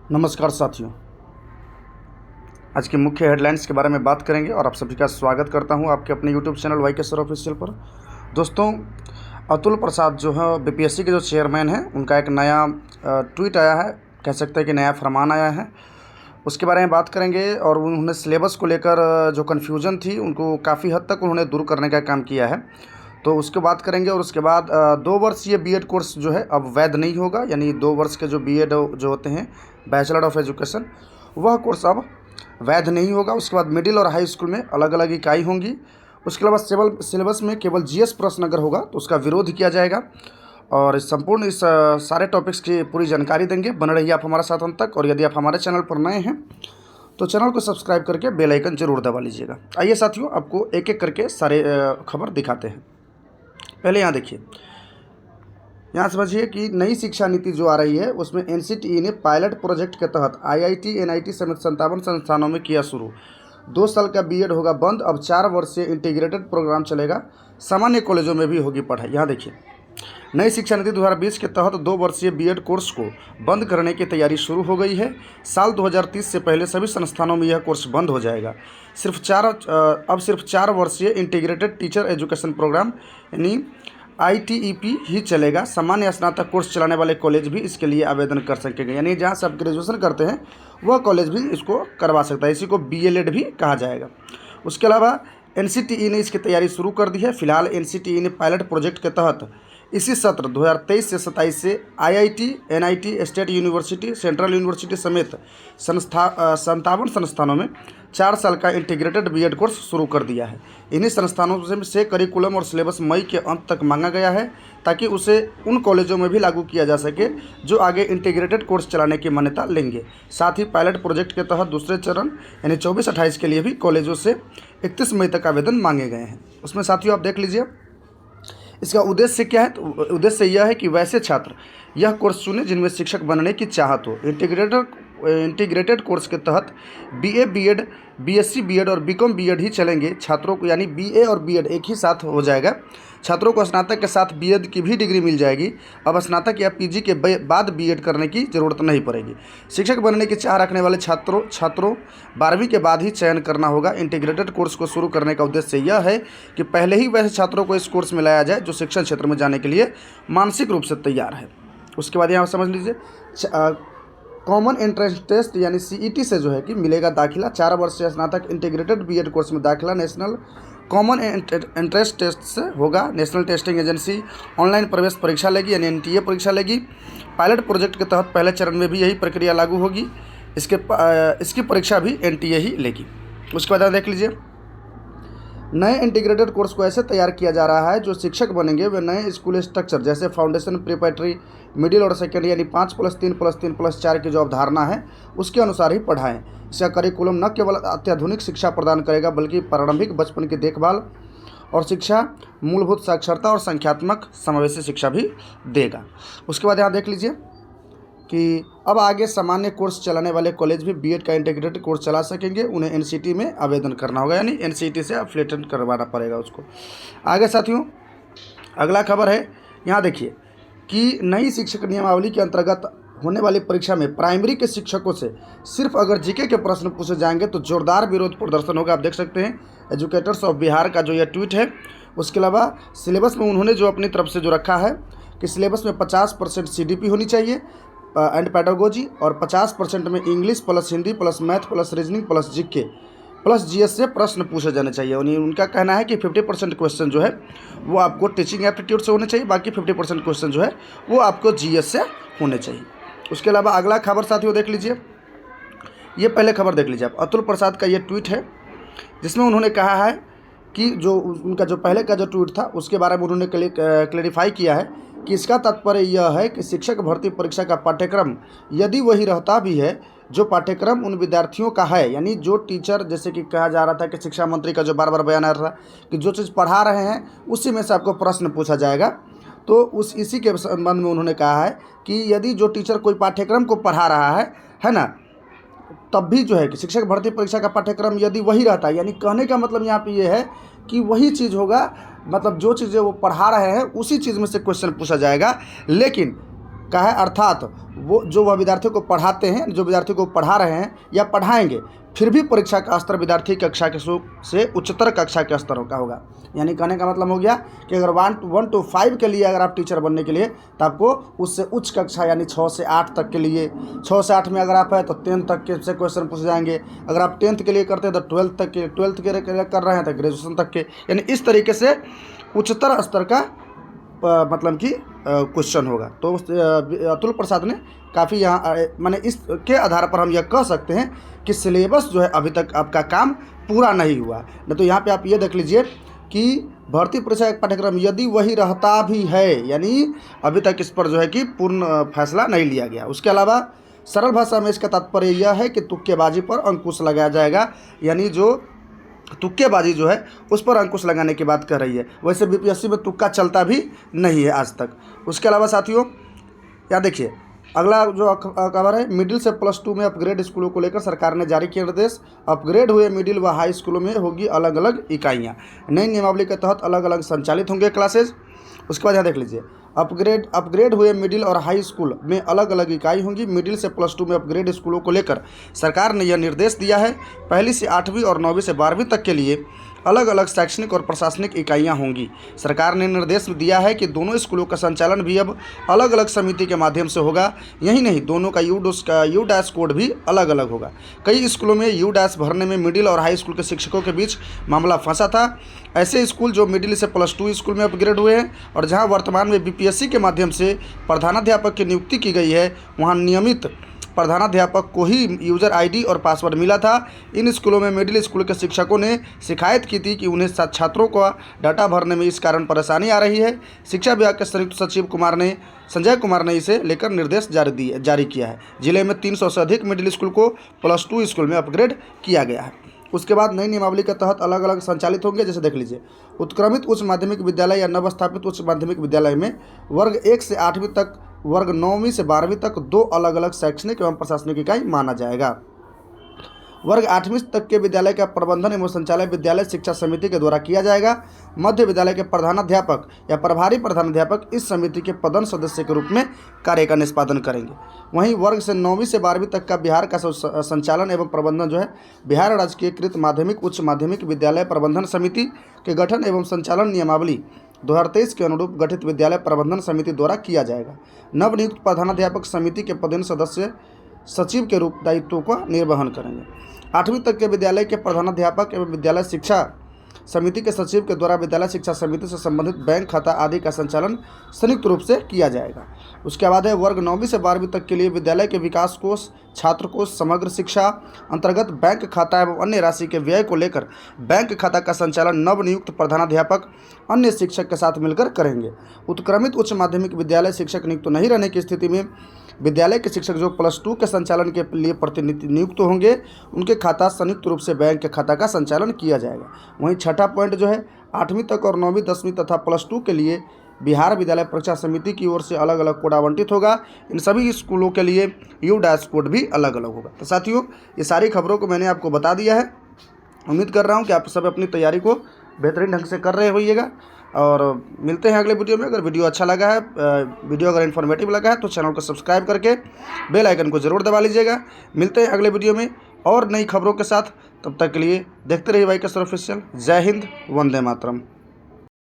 नमस्कार साथियों। आज की मुख्य हेडलाइंस के बारे में बात करेंगे और आप सभी का स्वागत करता हूं आपके अपने यूट्यूब चैनल वाई के सर ऑफिशियल पर। दोस्तों, अतुल प्रसाद जो है बीपीएससी के जो चेयरमैन हैं, उनका एक नया ट्वीट आया है, कह सकते हैं कि नया फरमान आया है। उसके बारे में बात करेंगे और उन्होंने सिलेबस को लेकर जो कन्फ्यूजन थी उनको काफ़ी हद तक उन्होंने दूर करने का काम किया है, तो उसके बात करेंगे। और उसके बाद 2 वर्षीय बीएड कोर्स जो है अब वैध नहीं होगा, यानी 2 वर्ष के जो बीएड जो होते हैं, बैचलर ऑफ एजुकेशन, वह कोर्स अब वैध नहीं होगा। उसके बाद मिडिल और हाई स्कूल में अलग अलग इकाई होंगी। उसके अलावा सिलेबस में केवल जीएस प्रश्न अगर होगा तो उसका विरोध किया जाएगा। और संपूर्ण इस सारे टॉपिक्स की पूरी जानकारी देंगे। बने रहिए आप हमारे साथ अंत तक। और यदि आप हमारे चैनल पर नए हैं तो चैनल को सब्सक्राइब करके बेल आइकन जरूर दबा लीजिएगा। आइए साथियों, आपको एक एक करके सारे खबर दिखाते हैं। पहले यहाँ देखिए, यहाँ समझिए कि नई शिक्षा नीति जो आ रही है उसमें एनसीटीई ने पायलट प्रोजेक्ट के तहत आईआईटी एनआईटी समेत 57 संस्थानों में किया शुरू। 2 साल का बीएड होगा बंद, अब 4 वर्षीय इंटीग्रेटेड प्रोग्राम चलेगा। सामान्य कॉलेजों में भी होगी पढ़ाई। यहाँ देखिए, नई शिक्षा नीति 2020 के तहत 2 वर्षीय बीएड कोर्स को बंद करने की तैयारी शुरू हो गई है। साल 2030 से पहले सभी संस्थानों में यह कोर्स बंद हो जाएगा। अब सिर्फ 4 वर्षीय इंटीग्रेटेड टीचर एजुकेशन प्रोग्राम यानी आईटीईपी ही चलेगा। सामान्य स्नातक कोर्स चलाने वाले कॉलेज भी इसके लिए आवेदन कर सकेंगे, यानी जहाँ से आप ग्रेजुएशन करते हैं वह कॉलेज भी इसको करवा सकता है। इसी को बीएलएड भी कहा जाएगा। उसके अलावा एनसीटीई ने इसकी तैयारी शुरू कर दी है। फिलहाल एनसीटीई ने पायलट प्रोजेक्ट के तहत इसी सत्र 2023 से 27 से IIT, NIT, state university, central university समेत 57 संस्थानों में 4 साल का इंटीग्रेटेड बीएड कोर्स शुरू कर दिया है। इन्हीं संस्थानों से करिकुलम और सिलेबस मई के अंत तक मांगा गया है, ताकि उसे उन कॉलेजों में भी लागू किया जा सके जो आगे इंटीग्रेटेड कोर्स चलाने की मान्यता लेंगे। साथ ही पायलट प्रोजेक्ट के तहत दूसरे चरण यानी 24-28 के लिए भी कॉलेजों से 31 मई तक आवेदन मांगे गए हैं। उसमें साथियों आप देख लीजिए, इसका उद्देश्य क्या है। तो उद्देश्य यह है कि वैसे छात्र यह कोर्स चुनें जिनमें शिक्षक बनने की चाहत हो। इंटीग्रेटेड कोर्स के तहत बीए बीएड, बीएससी बीएड और बीकॉम बीएड ही चलेंगे। छात्रों को यानी बीए और बीएड एक ही साथ हो जाएगा। छात्रों को स्नातक के साथ बीएड की भी डिग्री मिल जाएगी। अब स्नातक या पीजी के बाद बीएड करने की ज़रूरत नहीं पड़ेगी। शिक्षक बनने की चाह रखने वाले छात्रों 12वीं के बाद ही चयन करना होगा। इंटीग्रेटेड कोर्स को शुरू करने का उद्देश्य यह है कि पहले ही वैसे छात्रों को इस कोर्स में लाया जाए जो शिक्षण क्षेत्र में जाने के लिए मानसिक रूप से तैयार है। उसके बाद यहाँ समझ लीजिए, कॉमन एंट्रेंस टेस्ट यानी सीईटी से जो है कि मिलेगा दाखिला। 4 वर्षीय स्नातक इंटीग्रेटेड बीएड कोर्स में दाखिला नेशनल कॉमन एंट्रेंस टेस्ट से होगा। नेशनल टेस्टिंग एजेंसी ऑनलाइन प्रवेश परीक्षा लेगी यानी एनटीए परीक्षा लेगी। पायलट प्रोजेक्ट के तहत पहले चरण में भी यही प्रक्रिया लागू होगी। इसकी परीक्षा भी एनटीए ही लेगी। उसके बाद देख लीजिए, नए इंटीग्रेटेड कोर्स को ऐसे तैयार किया जा रहा है जो शिक्षक बनेंगे वे नए स्कूल स्ट्रक्चर जैसे फाउंडेशन, प्रिपरेटरी, मिडिल और सेकेंडरी यानी 5+3+3+4 की जो अवधारणा है उसके अनुसार ही पढ़ाएं। इसका करिकुलम न केवल अत्याधुनिक शिक्षा प्रदान करेगा बल्कि प्रारंभिक बचपन की देखभाल और शिक्षा, मूलभूत साक्षरता और संख्यात्मक समावेशी शिक्षा भी देगा। उसके बाद यहाँ देख लीजिए कि अब आगे सामान्य कोर्स चलाने वाले कॉलेज भी बीएड का इंटीग्रेटेड कोर्स चला सकेंगे। उन्हें एनसीटी में आवेदन करना होगा, यानी एनसीटी से एफिलिएट करवाना पड़ेगा उसको। आगे साथियों, अगला खबर है, यहाँ देखिए कि नई शिक्षक नियमावली के अंतर्गत होने वाली परीक्षा में प्राइमरी के शिक्षकों से सिर्फ अगर जीके के प्रश्न पूछे जाएंगे तो जोरदार विरोध प्रदर्शन होगा। आप देख सकते हैं एजुकेटर्स ऑफ बिहार का जो यह ट्वीट है। उसके अलावा सिलेबस में उन्होंने जो अपनी तरफ से जो रखा है कि सिलेबस में 50% सीडीपी होनी चाहिए एंड पेडागोजी, और 50% में English plus Hindi plus math plus reasoning plus GK plus GS से प्रश्न पूछे जाने चाहिए। उनका कहना है कि 50% क्वेश्चन जो है वो आपको टीचिंग एप्टीट्यूड से होने चाहिए, बाकी 50% क्वेश्चन जो है वो आपको जीएस से होने चाहिए। उसके अलावा अगला खबर साथियों देख लीजिए, ये पहले खबर देख लीजिए आप। अतुल प्रसाद का ये ट्वीट है जिसमें उन्होंने कहा है कि जो उनका जो पहले का जो ट्वीट था उसके बारे में उन्होंने क्लेरिफाई किया है कि इसका तात्पर्य यह है कि शिक्षक भर्ती परीक्षा का पाठ्यक्रम यदि वही रहता भी है जो पाठ्यक्रम उन विद्यार्थियों का है, यानी जो टीचर, जैसे कि कहा जा रहा था कि शिक्षा मंत्री का जो बार बार बयान आ रहा था कि जो चीज़ पढ़ा रहे हैं उसी में से आपको प्रश्न पूछा जाएगा, तो इसी के संबंध में उन्होंने कहा है कि यदि जो टीचर कोई पाठ्यक्रम को पढ़ा रहा है ना, तब भी जो है कि शिक्षक भर्ती परीक्षा का पाठ्यक्रम यदि वही रहता है, यानी कहने का मतलब यहाँ पे ये है कि वही चीज़ होगा, मतलब जो चीज़ें वो पढ़ा रहे हैं उसी चीज़ में से क्वेश्चन पूछा जाएगा। लेकिन का है, अर्थात वो जो वह विद्यार्थियों को पढ़ाते हैं, जो विद्यार्थियों को पढ़ा रहे हैं या पढ़ाएंगे, फिर भी परीक्षा का स्तर विद्यार्थी कक्षा के से उच्चतर कक्षा के स्तर का होगा। यानी कहने का मतलब हो गया कि अगर 1 to 5 के लिए अगर आप टीचर बनने के लिए, तो आपको उससे उच्च कक्षा यानी 6 से 8 तक के लिए, 6 से 8 में अगर आप है तो 10 तक के से क्वेश्चन पूछे जाएंगे। अगर आप 10th के लिए करते हैं तो 12th तक के, 12th के कर रहे हैं तो ग्रेजुएशन तक के, यानी इस तरीके से उच्चतर स्तर का मतलब कि क्वेश्चन होगा। तो अतुल प्रसाद ने काफ़ी यहाँ माने इसके आधार पर हम यह कह सकते हैं कि सिलेबस जो है अभी तक आपका काम पूरा नहीं हुआ। नहीं तो यहाँ पे आप ये देख लीजिए कि भर्ती परीक्षा एक पाठ्यक्रम यदि वही रहता भी है, यानी अभी तक इस पर जो है कि पूर्ण फैसला नहीं लिया गया। उसके अलावा सरल भाषा में इसका तात्पर्य यह है कि तुक्केबाजी पर अंकुश लगाया जाएगा, यानी जो तुक्केबाजी जो है उस पर अंकुश लगाने की बात कर रही है। वैसे बीपीएससी में तुक्का चलता भी नहीं है आज तक। उसके अलावा साथियों यहाँ देखिए अगला जो खबर है, मिडिल से +2 में अपग्रेड स्कूलों को लेकर सरकार ने जारी किया निर्देश। अपग्रेड हुए मिडिल व हाई स्कूलों में होगी अलग अलग इकाइयाँ। नई नियमावली के तहत अलग अलग संचालित होंगे क्लासेज। उसके बाद यहाँ देख लीजिए अपग्रेड हुए मिडिल और हाई स्कूल में अलग अलग इकाई होंगी। मिडिल से +2 में अपग्रेड स्कूलों को लेकर सरकार ने यह निर्देश दिया है। पहली से 8वीं और 9वीं से 12वीं तक के लिए अलग अलग शैक्षणिक और प्रशासनिक इकाइयां होंगी। सरकार ने निर्देश दिया है कि दोनों स्कूलों का संचालन भी अब अलग अलग समिति के माध्यम से होगा। यही नहीं, दोनों का यू डैश कोड भी अलग अलग होगा। कई स्कूलों में यू डैश भरने में मिडिल और हाई स्कूल के शिक्षकों के बीच मामला फंसा था। ऐसे स्कूल जो मिडिल से +2 स्कूल में अपग्रेड हुए हैं और जहां वर्तमान में बीपीएससी के माध्यम से प्रधानाध्यापक की नियुक्ति की गई है, वहां नियमित प्रधानाध्यापक को ही यूज़र आईडी और पासवर्ड मिला था। इन स्कूलों में मिडिल स्कूल के शिक्षकों ने शिकायत की थी कि उन्हें छात्रों को डाटा भरने में इस कारण परेशानी आ रही है। शिक्षा विभाग के संयुक्त सचिव संजय कुमार ने इसे लेकर निर्देश जारी किया है। जिले में 300 से अधिक मिडिल स्कूल को +2 स्कूल में अपग्रेड किया गया है। उसके बाद नई नियमावली के तहत अलग अलग संचालित होंगे। जैसे देख लीजिए उत्क्रमित उच्च माध्यमिक विद्यालय या नवस्थापित उच्च माध्यमिक विद्यालय में वर्ग 1 से 8वीं तक, वर्ग 9वीं से 12वीं तक 2 अलग अलग शैक्षणिक एवं प्रशासनिक इकाई माना जाएगा। वर्ग 8वीं तक के विद्यालय का प्रबंधन एवं संचालन विद्यालय शिक्षा समिति के द्वारा किया जाएगा। मध्य विद्यालय के प्रधानाध्यापक या प्रभारी प्रधानाध्यापक इस समिति के पदन सदस्य के रूप में कार्य का निष्पादन करेंगे। वहीं वर्ग से 9वीं से 12वीं तक का बिहार का संचालन एवं प्रबंधन जो है बिहार राजकीयकृत माध्यमिक उच्च माध्यमिक विद्यालय प्रबंधन समिति के गठन एवं संचालन नियमावली 2023 के अनुरूप गठित विद्यालय प्रबंधन समिति द्वारा किया जाएगा। नवनियुक्त प्रधानाध्यापक समिति के पदेन सदस्य सचिव के रूप दायित्वों का निर्वहन करेंगे। 8वीं तक के विद्यालय के प्रधानाध्यापक एवं विद्यालय शिक्षा समिति के सचिव के द्वारा विद्यालय शिक्षा समिति से संबंधित बैंक खाता आदि का संचालन संयुक्त रूप से किया जाएगा। उसके बाद है वर्ग 9वीं से 12वीं तक के लिए विद्यालय के विकास कोष, छात्र कोष, समग्र शिक्षा अंतर्गत बैंक खाता एवं अन्य राशि के व्यय को लेकर बैंक खाता का संचालन नवनियुक्त प्रधानाध्यापक अन्य शिक्षक के साथ मिलकर करेंगे। उत्क्रमित उच्च माध्यमिक विद्यालय शिक्षक नियुक्त नहीं रहने की स्थिति में विद्यालय के शिक्षक जो +2 के संचालन के लिए प्रतिनियुक्त होंगे, उनके खाता संयुक्त रूप से बैंक के खाता का संचालन किया जाएगा। वहीं छठा पॉइंट जो है 8वीं तक और 9वीं 10वीं तथा +2 के लिए बिहार विद्यालय परीक्षा समिति की ओर से अलग अलग कोड आवंटित होगा। इन सभी स्कूलों के लिए यू डैश कोड भी अलग अलग होगा। तो साथियों ये सारी खबरों को मैंने आपको बता दिया है। उम्मीद कर रहा हूँ कि आप सब अपनी तैयारी को बेहतरीन ढंग से कर रहे होइएगा और मिलते हैं अगले वीडियो में। अगर वीडियो अच्छा लगा है, वीडियो अगर इन्फॉर्मेटिव लगा है तो चैनल को सब्सक्राइब करके बेल आइकन को ज़रूर दबा लीजिएगा। मिलते हैं अगले वीडियो में और नई खबरों के साथ। तब तक के लिए देखते रहिए वाईके ऑफिशियल। जय हिंद, वंदे मातरम।